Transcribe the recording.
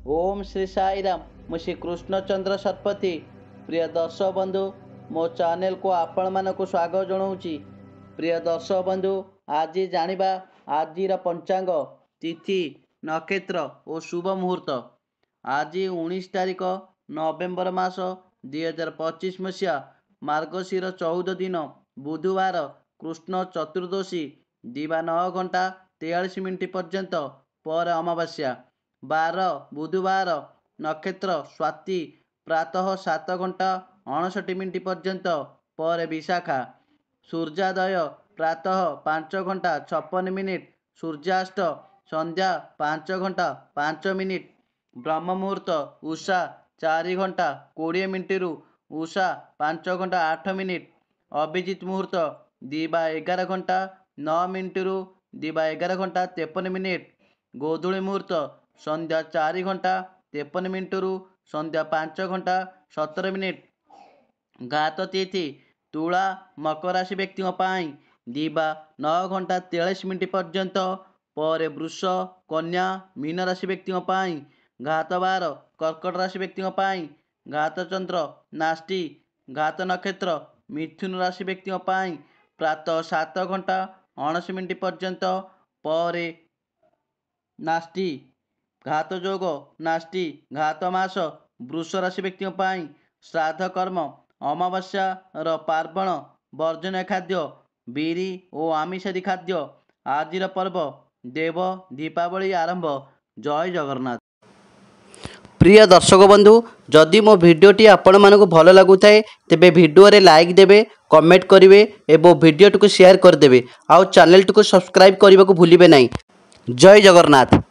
ओम श्री साईराम। मु श्री कृष्णचंद्र शतपथी। प्रिय दर्शक बंधु, मो चैनल को आपण मानक स्वागत जनाऊँगी। प्रिय दर्शक बंधु, आज जानिबा आजिर पंचांग, तिथि, नक्षत्र और शुभ मुहूर्त। आज 19 तारिख नवेम्बर मास 2025 मसीहा, मार्गशीर 14 दिन बुधवार, कृष्ण चतुर्दशी, दिवा 9 घंटा 43 मिनिट पर्यंत पर अमावास्या। 12 बुधवार, नक्षत्र स्वाति, प्रातः 7 घंटा 59 मिनिट पर्यंत पर विशाखा। सूर्योदय प्रातः 5 घंटा 56 मिनिट, सूर्यास्त संध्या 5 घंटा 5 मिनिट। ब्रह्म मुहूर्त उषा 4 घंटा 20 मिनिट रु उषा 5 घंटा 8 मिनिट। अभिजित मुहूर्त दिवा 11 घंटा 9 मिनिट रु दिवा 11 घंटा 53 मिनिट। गोधूली मुहूर्त संध्या 4 घंटा 53 मिनिट रु संध्या 5 घंटा 17 मिनिट। घात तिथि तुला मकर राशि व्यक्तियों पाई दिवा 9 घंटा 43 मिनिट पर्यंत पर वृष कन्या मीन राशि व्यक्तियों पाई घात 12 कर्कट राशि व्यक्तियों पाई घात चंद्र नास्ति। घात नक्षत्र मिथुन राशि व्यक्तियों पाई प्रातः 7 घंटा 19 मिनिट पर्यंत पर नास्ति। घात जोग नास्ति। घात मास वृष राशि व्यक्तियों पाई श्राद्ध कर्म अमावास्या र पार्वण वर्जन खाद्य बिरी और आमिषादी खाद्य। आजिर पर्व देव दीपावली आरंभ। जय जगन्नाथ। प्रिय दर्शक बंधु, जदि मो भिडियोटी आपण मानक भल लगुଥାଏ तेबे भिडियो रे लाइक देबे, कमेंट करिवे एवं भिडियोटी को शेयर करदेबे। आउ चैनल टी को सब्सक्राइब करने को भूलिबे नहीं। जय जगन्नाथ।